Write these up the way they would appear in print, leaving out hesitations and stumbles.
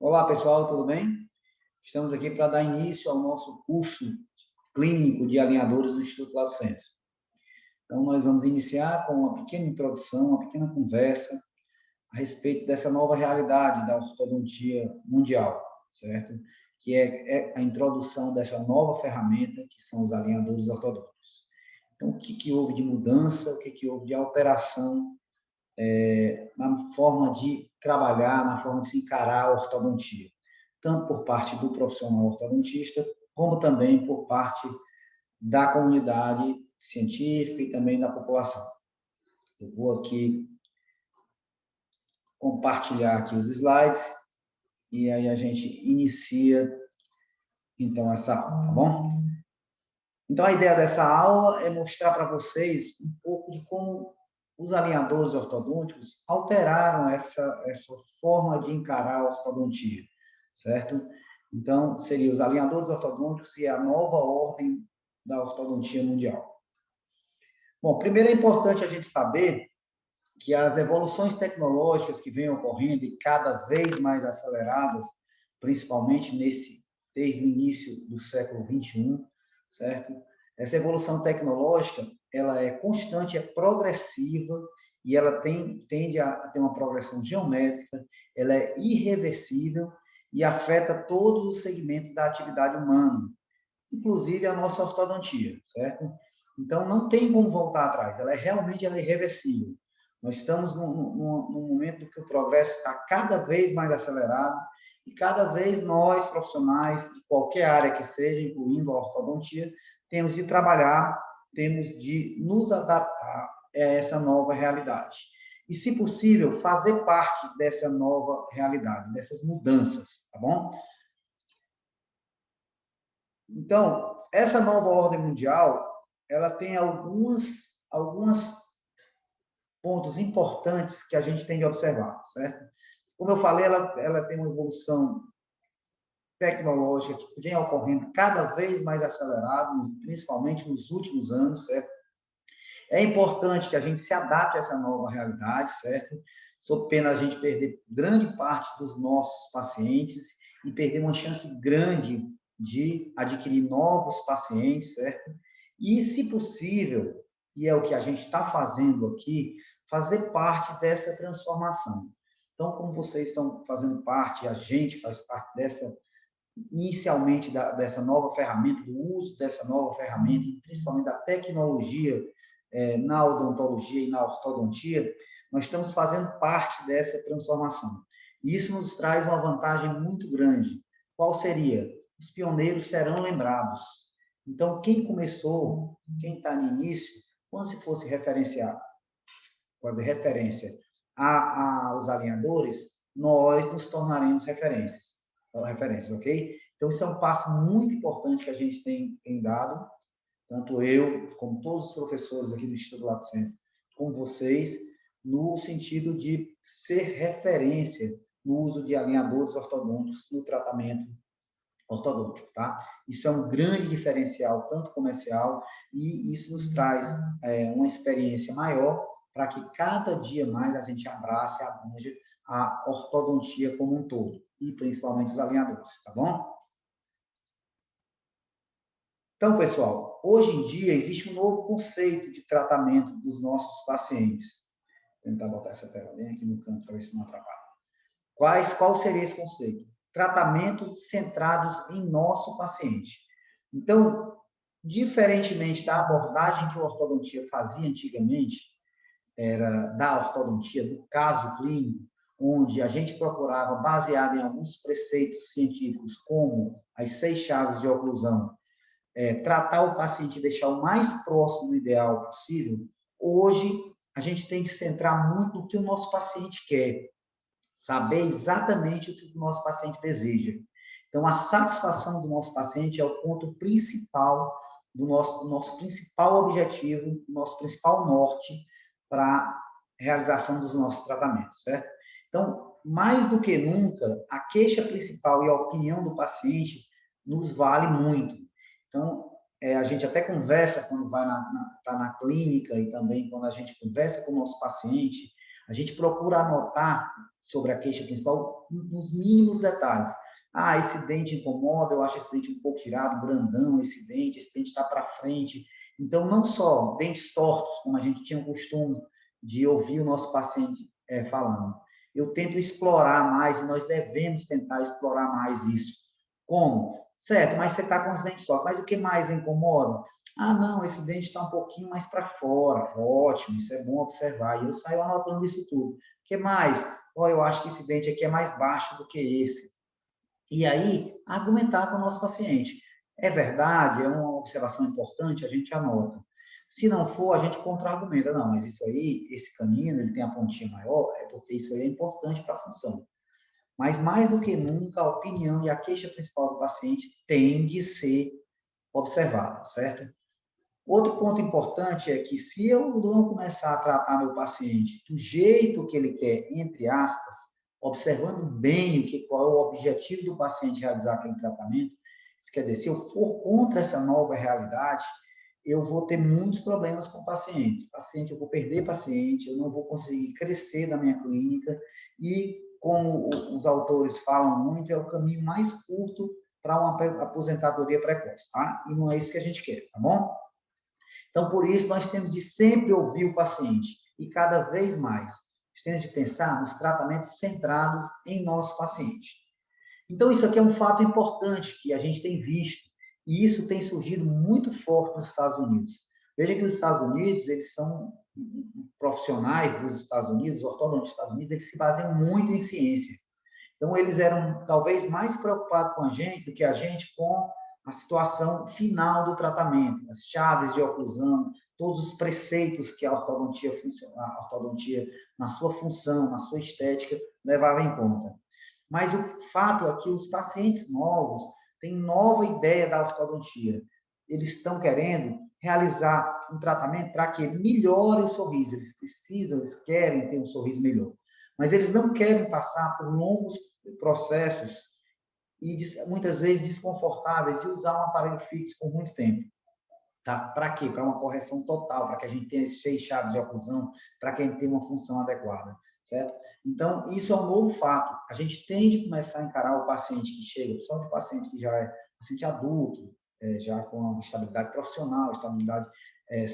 Olá, pessoal, tudo bem? Estamos aqui para dar início ao nosso curso clínico de alinhadores do Instituto Lato Senso. Então, nós vamos iniciar com uma pequena introdução, uma pequena conversa a respeito dessa nova realidade da ortodontia mundial, certo? Que é a introdução dessa nova ferramenta, que são os alinhadores ortodônticos. Então, o que houve de mudança, o que houve de alteração na forma de trabalhar, na forma de se encarar a ortodontia, tanto por parte do profissional ortodontista, como também por parte da comunidade científica e também da população. Eu vou aqui compartilhar aqui os slides e aí a gente inicia, então, essa aula, tá bom? Então, a ideia dessa aula é mostrar para vocês um pouco de como os alinhadores ortodônticos alteraram essa forma de encarar a ortodontia, certo? Então, seriam os alinhadores ortodônticos e a nova ordem da ortodontia mundial. Bom, primeiro é importante a gente saber que as evoluções tecnológicas que vêm ocorrendo e cada vez mais aceleradas, principalmente desde o início do século XXI, certo? Essa evolução tecnológica, ela é constante, é progressiva e ela tende a ter uma progressão geométrica, ela é irreversível e afeta todos os segmentos da atividade humana, inclusive a nossa ortodontia, certo? Então, não tem como voltar atrás, ela é irreversível. Nós estamos num momento que o progresso está cada vez mais acelerado e cada vez nós, profissionais de qualquer área que seja, incluindo a ortodontia, temos de trabalhar, temos de nos adaptar a essa nova realidade. E, se possível, fazer parte dessa nova realidade, dessas mudanças, tá bom? Então, essa nova ordem mundial, ela tem alguns pontos importantes que a gente tem de observar, certo? Como eu falei, ela tem uma evolução tecnológica que vem ocorrendo cada vez mais acelerado, principalmente nos últimos anos, certo? É importante que a gente se adapte a essa nova realidade, certo? Sob pena a gente perder grande parte dos nossos pacientes e perder uma chance grande de adquirir novos pacientes, certo? E, se possível, e é o que a gente está fazendo aqui, fazer parte dessa transformação. Então, como vocês estão fazendo parte, a gente faz parte inicialmente dessa nova ferramenta, do uso dessa nova ferramenta, principalmente da tecnologia na odontologia e na ortodontia, nós estamos fazendo parte dessa transformação. E isso nos traz uma vantagem muito grande. Qual seria? Os pioneiros serão lembrados. Então, quem começou, quem está no início, quando se fosse referenciar, fazer referência aos alinhadores, nós nos tornaremos referências, ok? Então, isso é um passo muito importante que a gente tem dado, tanto eu, como todos os professores aqui do Instituto Lato Senso, como vocês, no sentido de ser referência no uso de alinhadores ortodônticos no tratamento ortodôntico, tá? Isso é um grande diferencial, tanto comercial, e isso nos traz uma experiência maior para que cada dia mais a gente abrace e abrange a ortodontia como um todo, e principalmente os alinhadores, tá bom? Então, pessoal, hoje em dia existe um novo conceito de tratamento dos nossos pacientes. Vou tentar botar essa tela bem aqui no canto para ver se não atrapalha. Qual seria esse conceito? Tratamentos centrados em nosso paciente. Então, diferentemente da abordagem que a ortodontia fazia antigamente, era da ortodontia, do caso clínico, onde a gente procurava, baseado em alguns preceitos científicos, como as 6 chaves de oclusão, tratar o paciente e deixar o mais próximo do ideal possível, hoje a gente tem que centrar muito no que o nosso paciente quer, saber exatamente o que o nosso paciente deseja. Então, a satisfação do nosso paciente é o ponto principal do nosso principal objetivo, do nosso principal norte para a realização dos nossos tratamentos, certo? Então, mais do que nunca, a queixa principal e a opinião do paciente nos vale muito. Então, a gente até conversa quando vai tá na clínica e também quando a gente conversa com o nosso paciente, A gente procura anotar sobre a queixa principal nos mínimos detalhes. Ah, esse dente incomoda, eu acho esse dente um pouco tirado, grandão, esse dente está para frente. Então, não só dentes tortos, como a gente tinha o costume de ouvir o nosso paciente falando. Eu tento explorar mais, e nós devemos tentar explorar mais isso. Como? Certo, mas você está com os dentes tortos, mas o que mais lhe incomoda? Ah, não, esse dente está um pouquinho mais para fora. Ótimo, isso é bom observar. E eu saio anotando isso tudo. O que mais? Oh, eu acho que esse dente aqui é mais baixo do que esse. E aí, argumentar com o nosso paciente. É verdade, é uma observação importante, a gente anota. Se não for, a gente contra-argumenta. Não, mas isso aí, esse canino, ele tem a pontinha maior, é porque isso aí é importante para a função. Mas, mais do que nunca, a opinião e a queixa principal do paciente tem de ser observada, certo? Outro ponto importante é que se eu não começar a tratar meu paciente do jeito que ele quer, entre aspas, observando bem qual é o objetivo do paciente realizar aquele tratamento, isso quer dizer, se eu for contra essa nova realidade, eu vou ter muitos problemas com o paciente. Eu vou perder paciente, eu não vou conseguir crescer na minha clínica e, como os autores falam muito, é o caminho mais curto para uma aposentadoria precoce, tá? E não é isso que a gente quer, tá bom? Então, por isso, nós temos de sempre ouvir o paciente e cada vez mais. Nós temos de pensar nos tratamentos centrados em nosso paciente. Então, isso aqui é um fato importante que a gente tem visto e isso tem surgido muito forte nos Estados Unidos. Veja que os Estados Unidos, eles são profissionais dos Estados Unidos, os ortodontistas dos Estados Unidos, eles se baseiam muito em ciência. Então, eles eram talvez mais preocupados com a gente do que a gente com a situação final do tratamento, as chaves de oclusão, todos os preceitos que a ortodontia na sua função, na sua estética, levava em conta. Mas o fato é que os pacientes novos têm nova ideia da ortodontia. Eles estão querendo realizar um tratamento para que melhore o sorriso. Eles querem ter um sorriso melhor. Mas eles não querem passar por longos processos e muitas vezes desconfortáveis de usar um aparelho fixo por muito tempo. Tá? Para quê? Para uma correção total, para que a gente tenha esses 6 chaves de oclusão, para que a gente tenha uma função adequada, certo? Então, isso é um novo fato. A gente tem de começar a encarar o paciente que chega, principalmente o paciente que já é paciente adulto, já com estabilidade profissional, estabilidade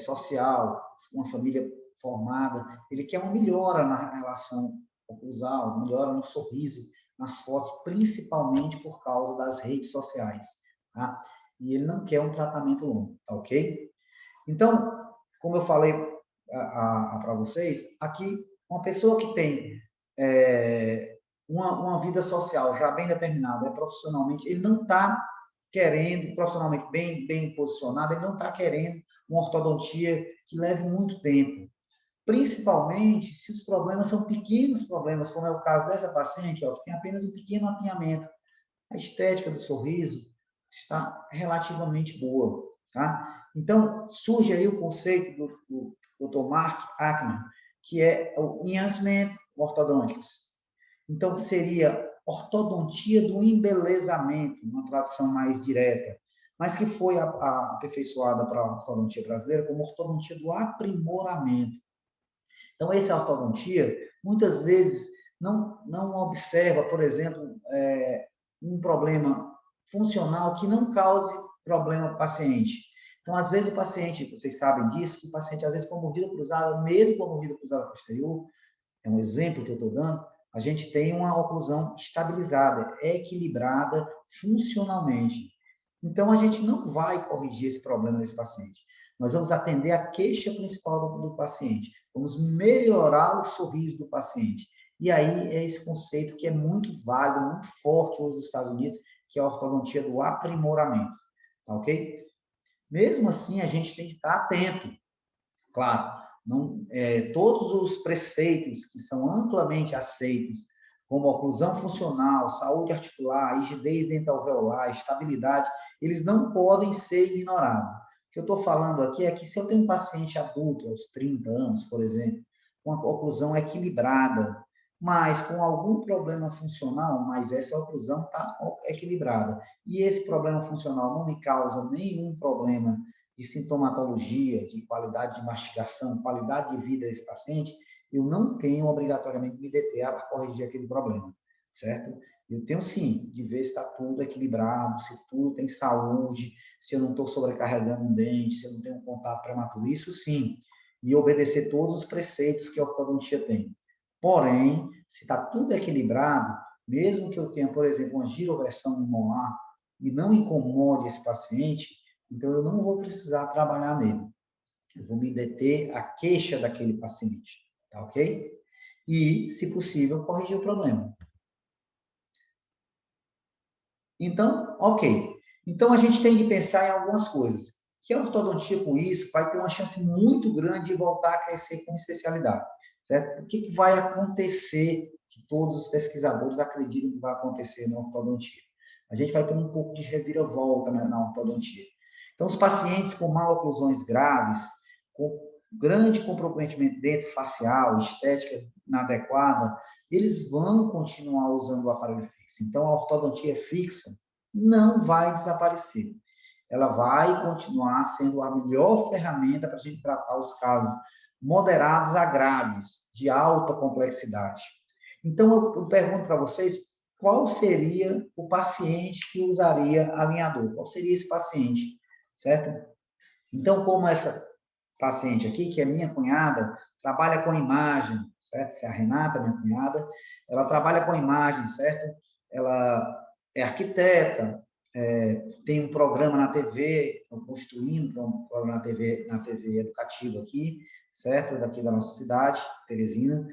social, uma família formada, ele quer uma melhora na relação oclusal, melhora no sorriso, nas fotos, principalmente por causa das redes sociais, tá? E ele não quer um tratamento longo, tá ok? Então, como eu falei para vocês, aqui, uma pessoa que tem uma vida social já bem determinada, profissionalmente, ele não está querendo, profissionalmente bem posicionado, ele não está querendo uma ortodontia que leve muito tempo. Principalmente se os problemas são pequenos problemas, como é o caso dessa paciente, ó, que tem apenas um pequeno apinhamento. A estética do sorriso está relativamente boa, tá? Então, surge aí o conceito do Dr. Mark Ackman, que é o Enhancement Orthodontics. Então, seria ortodontia do embelezamento, uma tradução mais direta, mas que foi aperfeiçoada para a ortodontia brasileira como ortodontia do aprimoramento. Então, essa ortodontia, muitas vezes, não observa, por exemplo, um problema funcional que não cause problema para o paciente. Então, às vezes, o paciente, vocês sabem disso, que o paciente, às vezes, com a mordida cruzada, mesmo com a mordida cruzada posterior, é um exemplo que eu estou dando, a gente tem uma oclusão estabilizada, equilibrada funcionalmente. Então, a gente não vai corrigir esse problema desse paciente. Nós vamos atender a queixa principal do paciente. Vamos melhorar o sorriso do paciente. E aí é esse conceito que é muito válido, muito forte hoje nos Estados Unidos, que é a ortodontia do aprimoramento. Tá ok? Mesmo assim, a gente tem que estar atento. Claro, não, todos os preceitos que são amplamente aceitos, como oclusão funcional, saúde articular, rigidez dental-alveolar, estabilidade, eles não podem ser ignorados. O que eu estou falando aqui é que se eu tenho um paciente adulto, aos 30 anos, por exemplo, com a oclusão equilibrada, mas com algum problema funcional, mas essa oclusão está equilibrada, e esse problema funcional não me causa nenhum problema de sintomatologia, de qualidade de mastigação, qualidade de vida desse paciente, eu não tenho obrigatoriamente me deter a corrigir aquele problema, certo? Eu tenho, sim, de ver se está tudo equilibrado, se tudo tem saúde, se eu não estou sobrecarregando um dente, se eu não tenho um contato prematuro, isso sim, e obedecer todos os preceitos que a ortodontia tem. Porém, se está tudo equilibrado, mesmo que eu tenha, por exemplo, uma giroversão no molar e não incomode esse paciente, então eu não vou precisar trabalhar nele. Eu vou me deter à queixa daquele paciente, tá ok? E, se possível, corrigir o problema. Então, ok. Então, a gente tem que pensar em algumas coisas. Que a ortodontia, com isso, vai ter uma chance muito grande de voltar a crescer como especialidade, certo? O que vai acontecer, que todos os pesquisadores acreditam que vai acontecer na ortodontia? A gente vai ter um pouco de reviravolta na ortodontia. Então, os pacientes com maloclusões graves, com grande comprometimento dentro facial, estética inadequada, eles vão continuar usando o aparelho fixo. Então, a ortodontia fixa não vai desaparecer. Ela vai continuar sendo a melhor ferramenta para a gente tratar os casos moderados a graves, de alta complexidade. Então, eu pergunto para vocês, qual seria o paciente que usaria alinhador? Qual seria esse paciente, certo? Então, como essa paciente aqui, que é minha cunhada, trabalha com imagem, certo? Se a Renata, minha cunhada, ela trabalha com imagem, certo? Ela é arquiteta, tem um programa na TV, construindo, que é um programa na TV educativo aqui, certo? Daqui da nossa cidade, Teresina.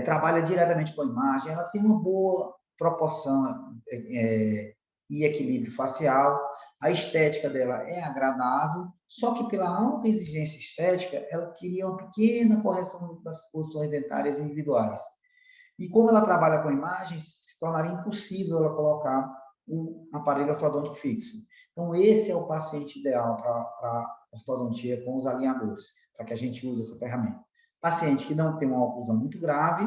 Trabalha diretamente com imagem, ela tem uma boa proporção e equilíbrio facial, a estética dela é agradável, só que pela alta exigência estética, ela queria uma pequena correção das posições dentárias individuais. E como ela trabalha com imagens, se tornaria impossível ela colocar um aparelho ortodôntico fixo. Então, esse é o paciente ideal para ortodontia com os alinhadores, para que a gente use essa ferramenta. Paciente que não tem uma oclusão muito grave,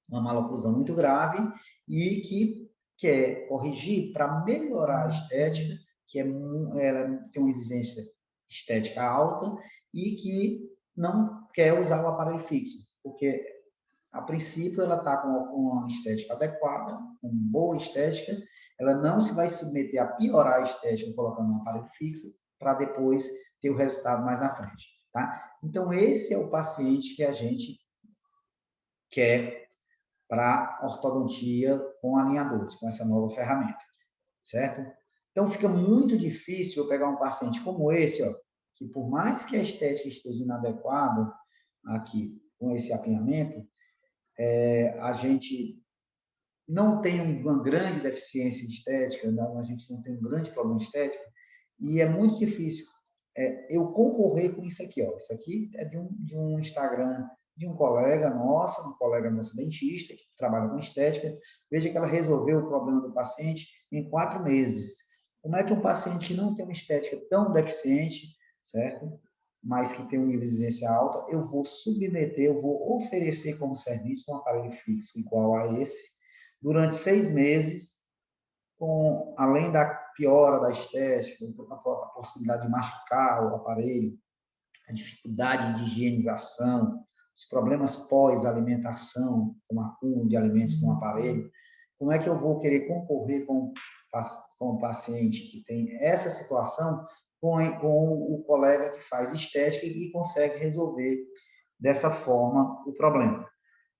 uma maloclusão muito grave, e que quer corrigir para melhorar a estética, que ela tem uma exigência estética alta, e que não quer usar o aparelho fixo, porque, a princípio, ela está com uma estética adequada, com boa estética, ela não se vai submeter a piorar a estética colocando um aparelho fixo, para depois ter o resultado mais na frente. Tá? Então, esse é o paciente que a gente quer para ortodontia com alinhadores, com essa nova ferramenta, certo? Então, fica muito difícil eu pegar um paciente como esse, ó, que por mais que a estética esteja inadequada aqui com esse apinhamento, a gente não tem uma grande deficiência de estética, não, a gente não tem um grande problema estético, e é muito difícil eu concorrer com isso aqui. Ó. Isso aqui é de um Instagram de um colega nossa dentista, que trabalha com estética. Veja que ela resolveu o problema do paciente em 4 meses. Como é que um paciente que não tem uma estética tão deficiente, certo? Mas que tem um nível de exigência alta, eu vou submeter, eu vou oferecer como serviço um aparelho fixo igual a esse, durante 6 meses, com, além da piora da estética, a possibilidade de machucar o aparelho, a dificuldade de higienização, os problemas pós-alimentação, com acúmulo de alimentos no aparelho, como é que eu vou querer concorrer com o paciente que tem essa situação com o colega que faz estética e consegue resolver dessa forma o problema?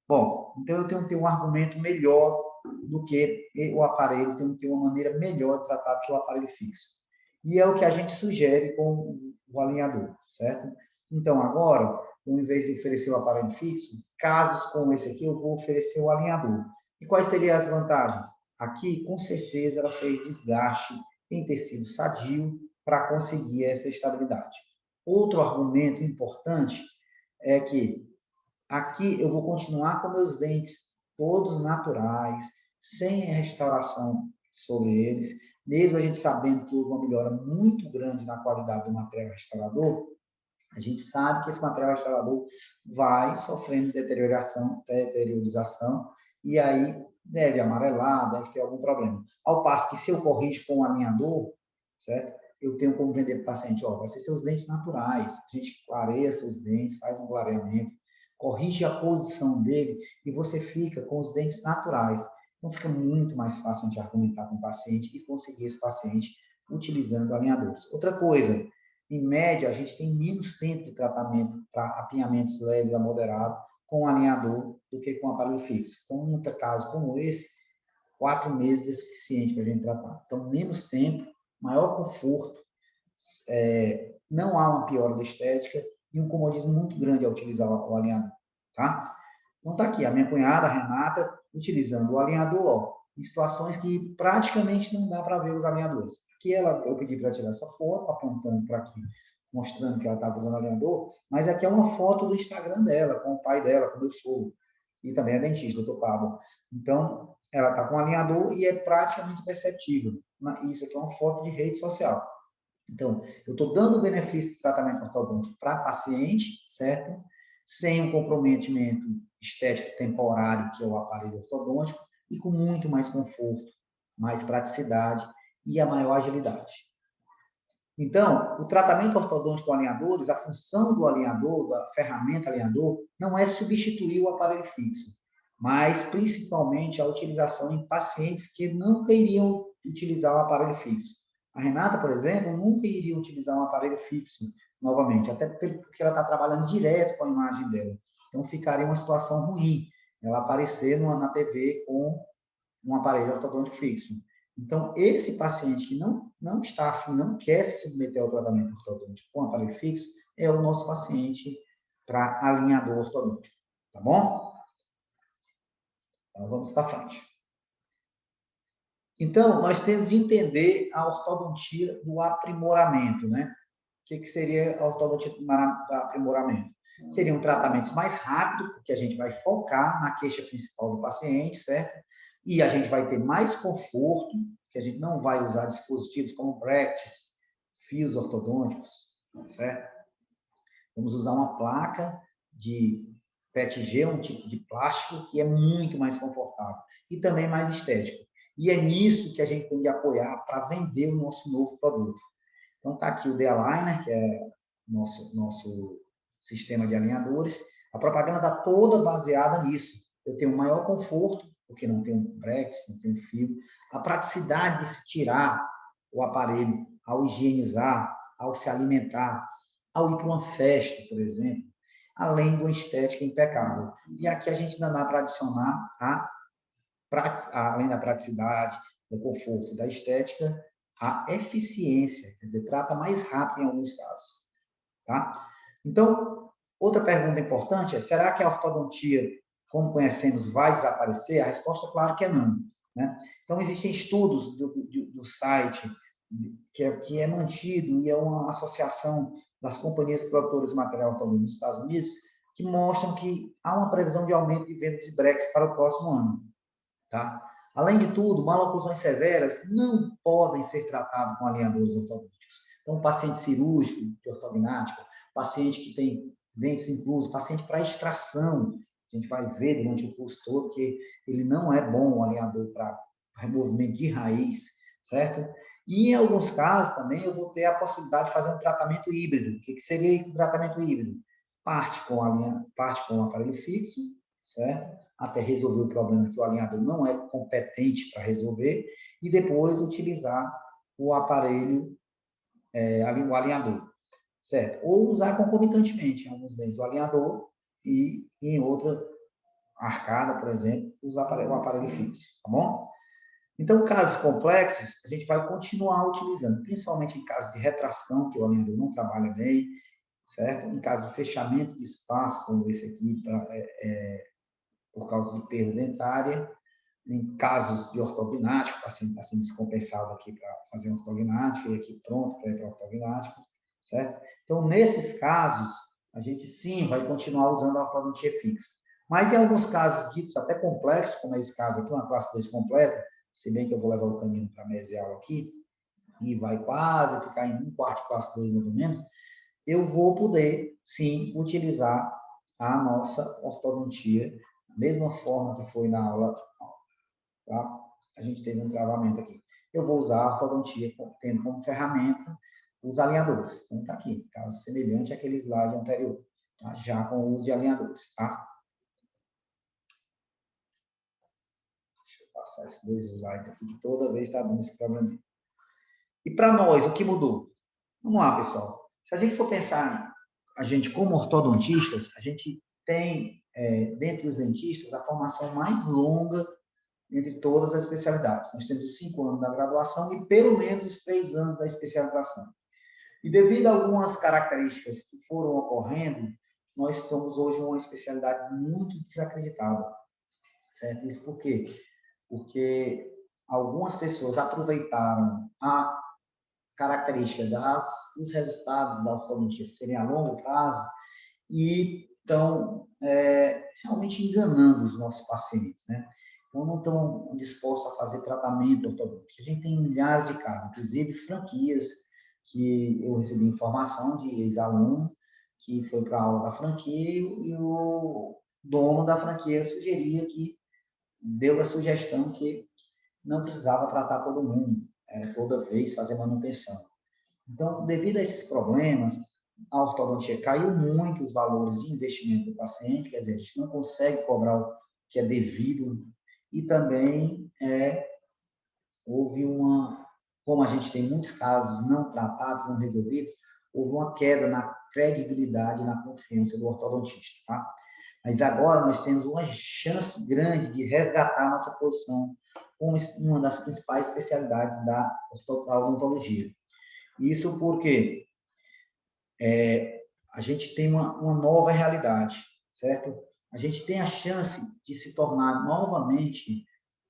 Bom, então eu tenho que ter um argumento melhor do que o aparelho, tenho que ter uma maneira melhor de tratar do que o aparelho fixo. E é o que a gente sugere com o alinhador, certo? Então, agora, ao invés de oferecer o aparelho fixo, casos como esse aqui, eu vou oferecer o alinhador. E quais seriam as vantagens? Aqui, com certeza, ela fez desgaste em tecido sadio para conseguir essa estabilidade. Outro argumento importante é que aqui eu vou continuar com meus dentes todos naturais, sem restauração sobre eles, mesmo a gente sabendo que houve uma melhora muito grande na qualidade do material restaurador, a gente sabe que esse material restaurador vai sofrendo deteriorização, e aí deve amarelar, deve ter algum problema. Ao passo que se eu corrijo com um alinhador, certo? Eu tenho como vender para o paciente, ó, vai ser seus dentes naturais, a gente clareia seus dentes, faz um clareamento, corrige a posição dele e você fica com os dentes naturais. Então, fica muito mais fácil a gente argumentar com o paciente e conseguir esse paciente utilizando alinhadores. Outra coisa, em média, a gente tem menos tempo de tratamento para apinhamentos leves a moderado com alinhador do que com aparelho fixo. Então, em um caso como esse, 4 meses é suficiente para a gente tratar. Então, menos tempo, maior conforto, não há uma piora da estética e um comodismo muito grande ao utilizar o alinhador, tá? Então, tá aqui, a minha cunhada, a Renata, utilizando o alinhador, ó, em situações que praticamente não dá para ver os alinhadores. Aqui eu pedi para tirar essa foto, apontando para aqui, mostrando que ela estava usando alinhador, mas aqui é uma foto do Instagram dela, com o pai dela, com o meu sogro, e também é dentista, doutor Pablo. Então, ela está com um alinhador e é praticamente perceptível. Isso aqui é uma foto de rede social. Então, eu estou dando o benefício do tratamento ortodôntico para paciente, certo? Sem um comprometimento estético temporário, que é o aparelho ortodôntico, e com muito mais conforto, mais praticidade e a maior agilidade. Então, o tratamento ortodôntico com alinhadores, a função do alinhador, da ferramenta alinhador, não é substituir o aparelho fixo, mas principalmente a utilização em pacientes que nunca iriam utilizar o aparelho fixo. A Renata, por exemplo, nunca iria utilizar um aparelho fixo novamente, até porque ela está trabalhando direto com a imagem dela. Então, ficaria uma situação ruim ela aparecer na TV com um aparelho ortodôntico fixo. Então, esse paciente que não está afim, não quer se submeter ao tratamento ortodôntico com aparelho fixo, é o nosso paciente para alinhador ortodôntico. Tá bom? Então, vamos para frente. Então, nós temos de entender a ortodontia do aprimoramento, né? O que seria a ortodontia do aprimoramento? Seriam tratamentos mais rápidos, porque a gente vai focar na queixa principal do paciente, certo? E a gente vai ter mais conforto, que a gente não vai usar dispositivos como brackets, fios ortodônticos, certo? Vamos usar uma placa de PETG, um tipo de plástico, que é muito mais confortável e também mais estético. E é nisso que a gente tem de apoiar para vender o nosso novo produto. Então, está aqui o D-Aligner, que é nosso sistema de alinhadores. A propaganda está toda baseada nisso. Eu tenho um maior conforto, porque não tenho brackets, não tenho fio. A praticidade de se tirar o aparelho ao higienizar, ao se alimentar, ao ir para uma festa, por exemplo, além de uma estética impecável. E aqui a gente ainda dá para adicionar, além da praticidade, do conforto, da estética, a eficiência, quer dizer, trata mais rápido em alguns casos. Tá? Então, outra pergunta importante é, será que a ortodontia, como conhecemos, vai desaparecer? A resposta, claro que é não. Né? Então, existem estudos do site que é mantido e é uma associação das companhias produtoras de material ortodôntico dos Estados Unidos que mostram que há uma previsão de aumento de vendas de brackets para o próximo ano. Tá? Além de tudo, maloclusões severas não podem ser tratadas com alinhadores ortodônticos. Então, paciente cirúrgico de ortognática, paciente que tem dentes inclusos, paciente para extração, a gente vai ver durante o curso todo que ele não é bom o alinhador para removimento de raiz, certo? E em alguns casos também eu vou ter a possibilidade de fazer um tratamento híbrido. O que seria um tratamento híbrido? Parte com o aparelho fixo, certo? Até resolver o problema que o alinhador não é competente para resolver, e depois utilizar o aparelho, o alinhador, certo? Ou usar concomitantemente, em alguns dentes, o alinhador e em outra arcada, por exemplo, usar o aparelho fixo, tá bom? Então, casos complexos, a gente vai continuar utilizando, principalmente em casos de retração, que o alinhador não trabalha bem, certo? Em caso de fechamento de espaço, como esse aqui, por causa de perda dentária, em casos de ortognática, o paciente está sendo descompensado aqui para fazer ortognática e aqui pronto para ir para ortognática, certo? Então, nesses casos, a gente sim vai continuar usando a ortodontia fixa. Mas em alguns casos ditos até complexos, como esse caso aqui, uma classe 2 completa, se bem que eu vou levar o caminho para mesial aqui, e vai quase ficar em 1/4 classe 2 mais ou menos, eu vou poder, sim, utilizar a nossa ortodontia da mesma forma que foi na aula, tá? A gente teve um travamento aqui. Eu vou usar a ortodontia tendo como ferramenta os alinhadores. Então, está aqui, caso semelhante àquele slide anterior. tá? Já com o uso de alinhadores, tá? Deixa eu passar esses 2 slides aqui, que toda vez está dando esse problema. E para nós, o que mudou? Vamos lá, pessoal. Se a gente for pensar, a gente como ortodontistas, a gente tem, dentre os dentistas, a formação mais longa entre todas as especialidades. Nós temos os 5 anos da graduação e pelo menos os 3 anos da especialização. E devido a algumas características que foram ocorrendo, nós somos hoje uma especialidade muito desacreditada. Certo? Isso por quê? Porque algumas pessoas aproveitaram a característica dos resultados da ortodontia serem a longo prazo e estão realmente enganando os nossos pacientes, né? Então, não estão dispostos a fazer tratamento ortodôntico. A gente tem milhares de casos, inclusive franquias, que eu recebi informação de ex-aluno que foi para a aula da franquia e o dono da franquia sugeria que, deu a sugestão que não precisava tratar todo mundo, era toda vez fazer manutenção. Então, devido a esses problemas, a ortodontia caiu muito os valores de investimento do paciente, quer dizer, a gente não consegue cobrar o que é devido, e também houve como a gente tem muitos casos não tratados, não resolvidos, houve uma queda na credibilidade e na confiança do ortodontista, tá? Mas agora nós temos uma chance grande de resgatar nossa posição como uma das principais especialidades da odontologia. Isso porque a gente tem uma nova realidade, certo? A gente tem a chance de se tornar novamente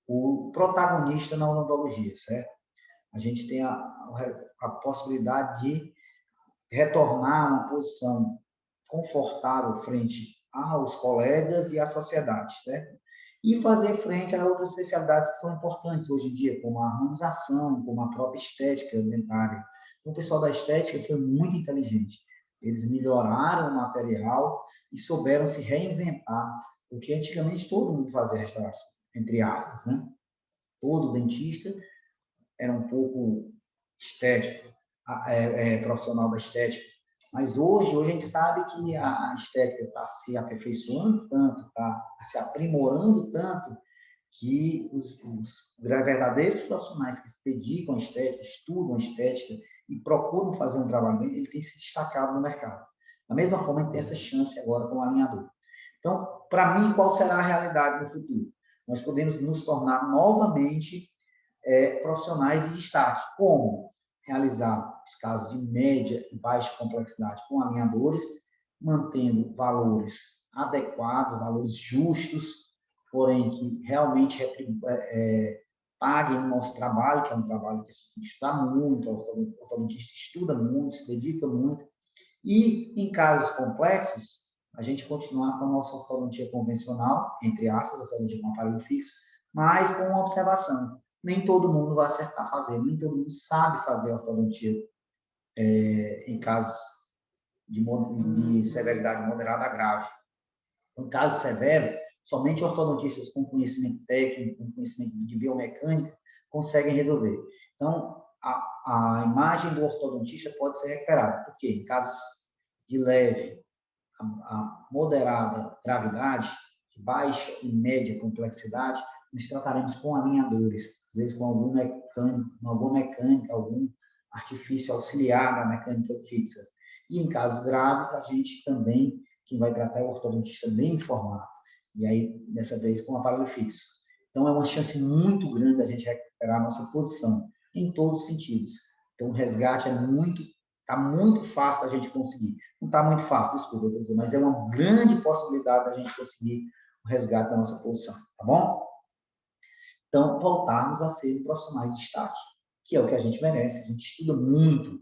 o protagonista na odontologia, certo? A gente tem a possibilidade de retornar a uma posição confortável frente aos colegas e à sociedade, certo? E fazer frente a outras especialidades que são importantes hoje em dia, como a harmonização, como a própria estética dentária. Então, o pessoal da estética foi muito inteligente. Eles melhoraram o material e souberam se reinventar, porque antigamente todo mundo fazia restauração, entre aspas, né? Todo dentista era um pouco estético, profissional da estética. Mas hoje a gente sabe que a estética está se aperfeiçoando tanto, está se aprimorando tanto, que os verdadeiros profissionais que se dedicam à estética, estudam a estética e procuram fazer um trabalho bem, ele tem se destacado no mercado. Da mesma forma, a gente tem essa chance agora com o alinhador. Então, para mim, qual será a realidade no futuro? Nós podemos nos tornar novamente profissionais de destaque. Como? Realizar os casos de média e baixa complexidade com alinhadores, mantendo valores adequados, valores justos, porém que realmente paguem o nosso trabalho, que é um trabalho que a gente estuda muito, o ortodontista estuda muito, se dedica muito, e em casos complexos, a gente continuar com a nossa ortodontia convencional, entre aspas, ortodontia com aparelho fixo, mas com uma observação. Nem todo mundo vai acertar fazer, nem todo mundo sabe fazer ortodontia em casos de severidade moderada a grave. Em casos severos, somente ortodontistas com conhecimento técnico, com conhecimento de biomecânica, conseguem resolver. Então, a imagem do ortodontista pode ser recuperada. Por quê? Em casos de leve a moderada gravidade, de baixa e média complexidade, nós trataremos com alinhadores, às vezes com alguma mecânica, algum artifício auxiliar da mecânica fixa. E em casos graves, a gente também, quem vai tratar é o ortodontista bem informado, e aí, dessa vez, com aparelho fixo. Então, é uma chance muito grande da gente recuperar a nossa posição, em todos os sentidos. Então, o resgate está muito fácil da gente conseguir. Não está muito fácil, desculpa, eu vou dizer, mas é uma grande possibilidade da gente conseguir o resgate da nossa posição, tá bom? Então, voltarmos a ser profissionais de destaque, que é o que a gente merece. A gente estuda muito.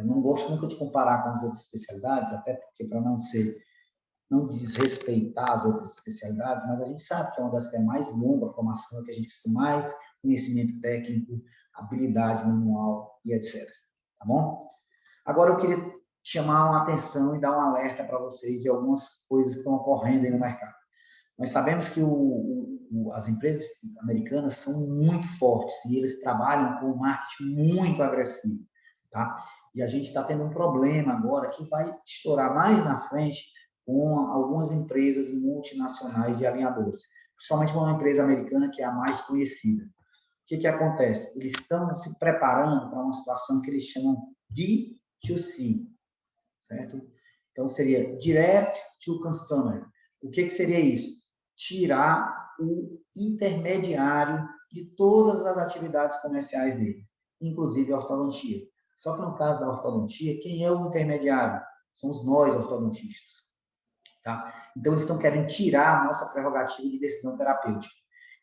Não gosto nunca de comparar com as outras especialidades, até porque para não desrespeitar as outras especialidades, mas a gente sabe que é uma das que é mais longa a formação, que a gente precisa mais conhecimento técnico, habilidade manual e etc. Tá bom? Agora eu queria chamar uma atenção e dar um alerta para vocês de algumas coisas que estão ocorrendo aí no mercado. Nós sabemos que as empresas americanas são muito fortes e eles trabalham com um marketing muito agressivo, tá? E a gente está tendo um problema agora que vai estourar mais na frente com algumas empresas multinacionais de alinhadores, principalmente uma empresa americana que é a mais conhecida. O que acontece? Eles estão se preparando para uma situação que eles chamam de D2C, certo? Então, seria Direct to Consumer. O que seria isso? Tirar o intermediário de todas as atividades comerciais dele, inclusive a ortodontia. Só que no caso da ortodontia, quem é o intermediário? Somos nós, ortodontistas. Tá? Então, eles estão querendo tirar a nossa prerrogativa de decisão terapêutica.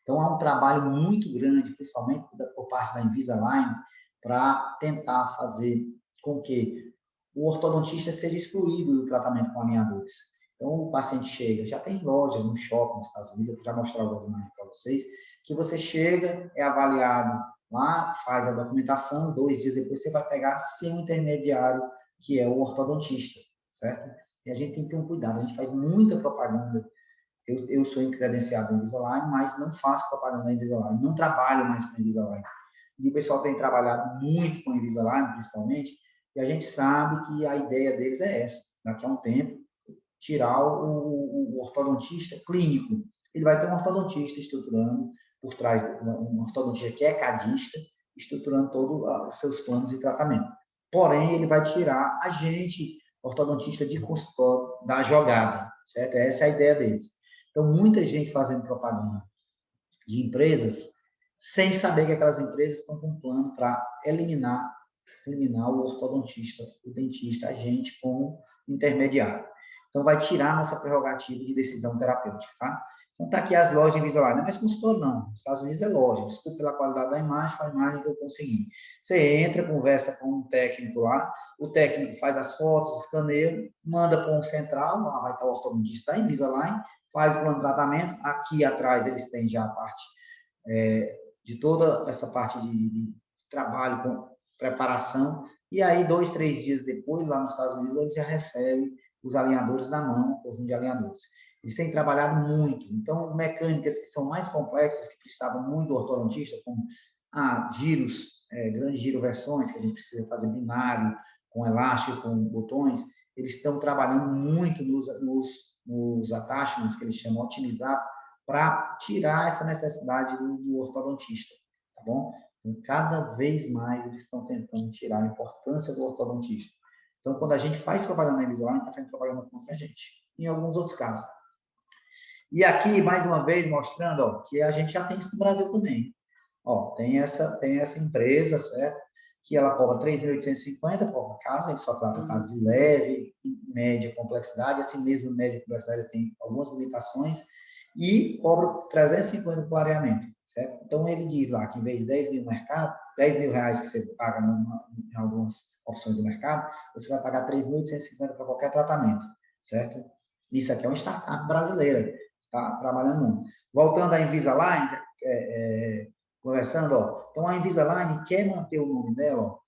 Então, há um trabalho muito grande, principalmente por parte da Invisalign, para tentar fazer com que o ortodontista seja excluído do tratamento com alinhadores. Então, o paciente chega, já tem lojas no shopping nos Estados Unidos, eu vou já mostrar algumas imagens para vocês, que você chega, é avaliado lá, faz a documentação, 2 dias depois você vai pegar seu intermediário, que é o ortodontista, certo? E a gente tem que ter um cuidado, a gente faz muita propaganda. Eu sou credenciado em Invisalign, mas não faço propaganda em Invisalign, não trabalho mais com Invisalign. E o pessoal tem trabalhado muito com Invisalign, principalmente, e a gente sabe que a ideia deles é essa, daqui a um tempo, tirar o ortodontista clínico. Ele vai ter um ortodontista estruturando por trás, um ortodontista que é cadista, estruturando todos os seus planos de tratamento. Porém, ele vai tirar a gente, ortodontista de consultório, da jogada, certo? Essa é a ideia deles. Então, muita gente fazendo propaganda de empresas sem saber que aquelas empresas estão com um plano para eliminar o ortodontista, o dentista, a gente como intermediário. Então, vai tirar a nossa prerrogativa de decisão terapêutica, tá? Então, tá aqui as lojas de Invisalign. Não é mais consultor, não. Nos Estados Unidos é loja. Desculpe pela qualidade da imagem, foi a imagem que eu consegui. Você entra, conversa com um técnico lá, o técnico faz as fotos, escaneia, manda para um central, lá vai estar o ortodontista da Invisalign, faz o plano de tratamento. Aqui atrás eles têm já a parte de toda essa parte de trabalho com preparação, e aí 2, 3 dias depois, lá nos Estados Unidos, eles já recebem os alinhadores na mão, o conjunto de alinhadores. Eles têm trabalhado muito, então mecânicas que são mais complexas, que precisavam muito do ortodontista, como giros, grandes giroversões, que a gente precisa fazer binário, com elástico, com botões, eles estão trabalhando muito nos attachments, que eles chamam otimizados, para tirar essa necessidade do ortodontista, tá bom? Então, cada vez mais eles estão tentando tirar a importância do ortodontista. Então, quando a gente faz propaganda na Invisalign, está fazendo propaganda contra a gente, em alguns outros casos. E aqui, mais uma vez, mostrando ó, que a gente já tem isso no Brasil também. Ó, tem essa empresa, certo? Que ela cobra 3.850 por casa, ele só trata casos de leve, média complexidade, assim mesmo média complexidade tem algumas limitações, e cobra 350 por clareamento, certo? Então, ele diz lá que em vez de 10 mil mercado, 10 mil reais que você paga em algumas opções do mercado, você vai pagar 3.850 para qualquer tratamento, certo? Isso aqui é uma startup brasileira, está trabalhando muito. Voltando à Invisalign, conversando, ó, então a Invisalign quer manter o nome dela, ó,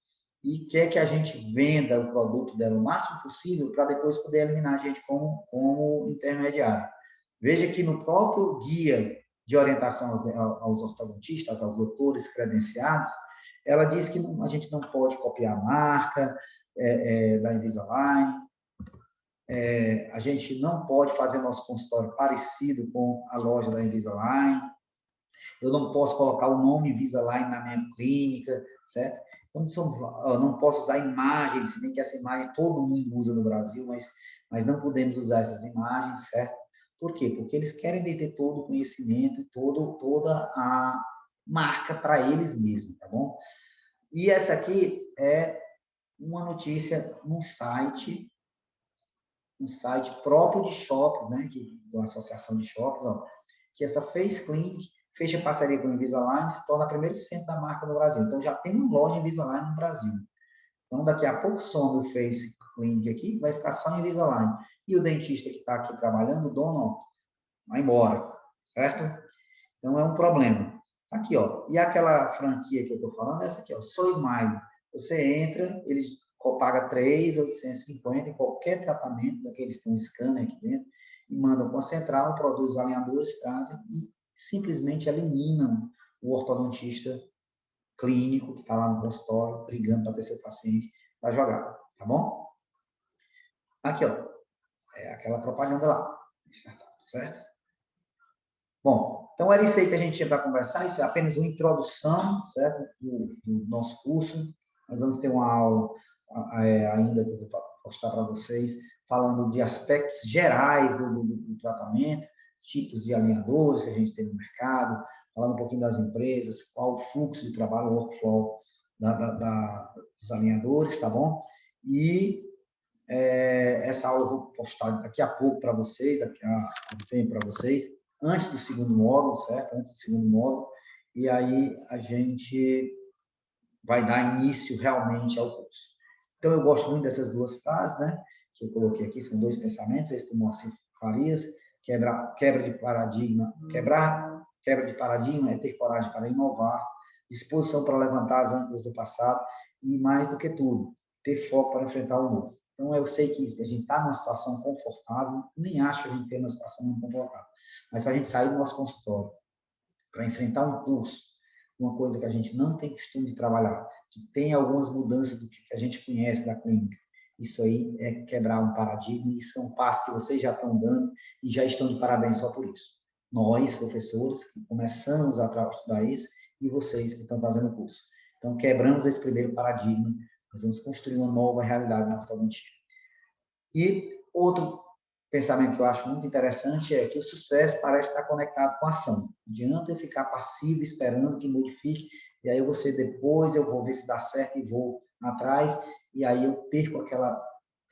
e quer que a gente venda o produto dela o máximo possível para depois poder eliminar a gente como intermediário. Veja que no próprio guia de orientação aos ortodontistas, aos doutores credenciados, ela diz que a gente não pode copiar a marca da Invisalign, a gente não pode fazer nosso consultório parecido com a loja da Invisalign, eu não posso colocar o nome Invisalign na minha clínica, certo? Então, eu não posso usar imagens, se bem que essa imagem todo mundo usa no Brasil, mas não podemos usar essas imagens, certo? Por quê? Porque eles querem deter todo o conhecimento, toda a marca para eles mesmos, tá bom? E essa aqui é uma notícia num site próprio de shoppings, né, da Associação de Shoppings, ó, que essa Face Clinic fecha parceria com o Invisalign e se torna o primeiro centro da marca no Brasil. Então, já tem uma loja Invisalign no Brasil. Então, daqui a pouco some o Face Clinic aqui, vai ficar só em Invisalign. E o dentista que está aqui trabalhando, o dono, ó, vai embora, certo? Então, é um problema. Aqui, ó. E aquela franquia que eu estou falando, essa aqui, ó, So Smile. Você entra, eles paga 3.850 em qualquer tratamento, daqueles tem um scanner aqui dentro, e mandam para a central, produz os alinhadores, trazem e simplesmente eliminam o ortodontista clínico que está lá no consultório, brigando para ter seu paciente, da jogada, tá bom? Aqui, ó, é aquela propaganda lá, certo? Bom, então era isso aí que a gente tinha para conversar, isso é apenas uma introdução, certo, do nosso curso. Nós vamos ter uma aula ainda que eu vou postar para vocês, falando de aspectos gerais do tratamento, tipos de alinhadores que a gente tem no mercado, falando um pouquinho das empresas, qual o fluxo de trabalho, o workflow dos alinhadores, tá bom? E essa aula eu vou postar daqui a pouco para vocês, daqui a um tempo para vocês, antes do segundo módulo, certo? Antes do segundo módulo. E aí a gente vai dar início realmente ao curso. Então, eu gosto muito dessas duas frases, né? Que eu coloquei aqui, são dois pensamentos, esse do Moacir Farias, quebra de paradigma, quebra de paradigma é ter coragem para inovar, disposição para levantar as âncoras do passado e, mais do que tudo, ter foco para enfrentar o novo. Então, eu sei que a gente está numa situação confortável, nem acho que a gente tem uma situação muito confortável, mas para a gente sair do nosso consultório, para enfrentar um curso, uma coisa que a gente não tem costume de trabalhar, que tem algumas mudanças do que a gente conhece da clínica. Isso aí é quebrar um paradigma, isso é um passo que vocês já estão dando e já estão de parabéns só por isso. Nós, professores, que começamos a estudar isso, e vocês que estão fazendo o curso. Então, quebramos esse primeiro paradigma, nós vamos construir uma nova realidade na ortodontia. E outro pensamento que eu acho muito interessante é que o sucesso parece estar conectado com a ação. Não adianta eu ficar passivo esperando que modifique, e aí eu vou ser depois, eu vou ver se dá certo e vou atrás, e aí eu perco aquela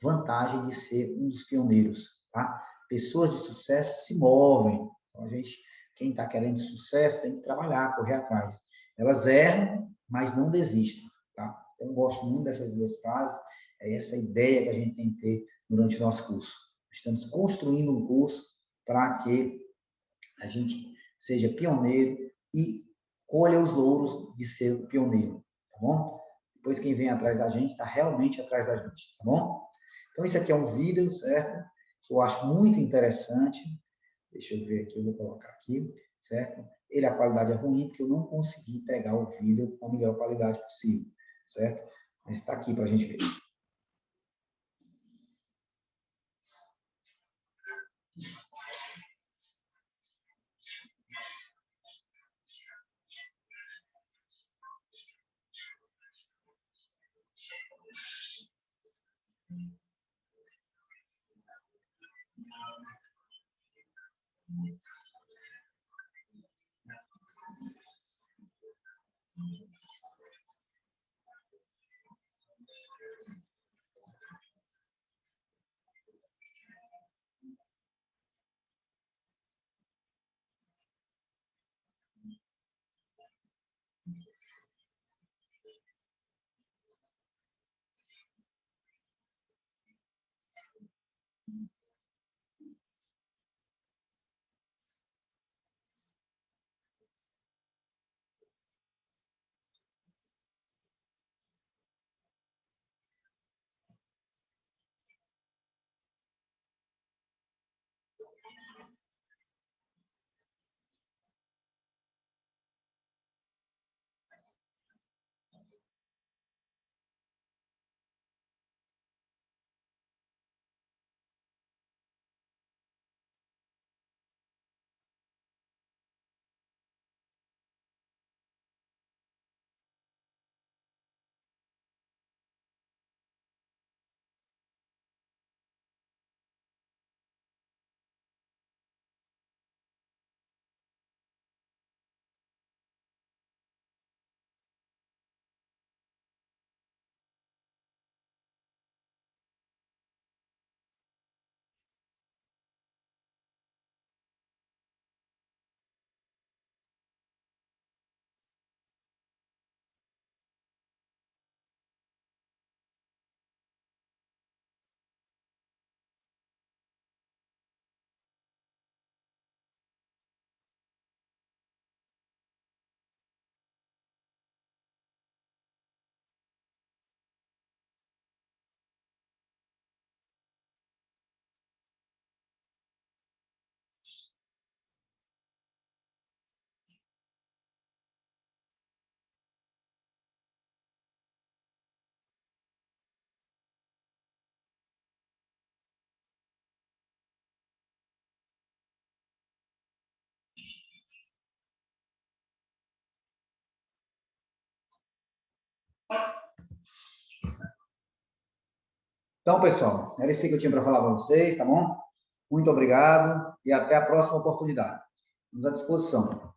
vantagem de ser um dos pioneiros, tá? Pessoas de sucesso se movem. Então, quem está querendo sucesso tem que trabalhar, correr atrás. Elas erram, mas não desistem, tá? Então, eu gosto muito dessas duas frases, é essa ideia que a gente tem que ter durante o nosso curso. Estamos construindo um curso para que a gente seja pioneiro e colha os louros de ser pioneiro, tá bom? Depois quem vem atrás da gente está realmente atrás da gente, tá bom? Então esse aqui é um vídeo, certo? Que eu acho muito interessante. Deixa eu ver aqui, eu vou colocar aqui, certo? A qualidade é ruim porque eu não consegui pegar o vídeo com a melhor qualidade possível, certo? Mas está aqui para a gente ver. Então, pessoal, era isso que eu tinha para falar para vocês, tá bom? Muito obrigado e até a próxima oportunidade. Estamos à disposição.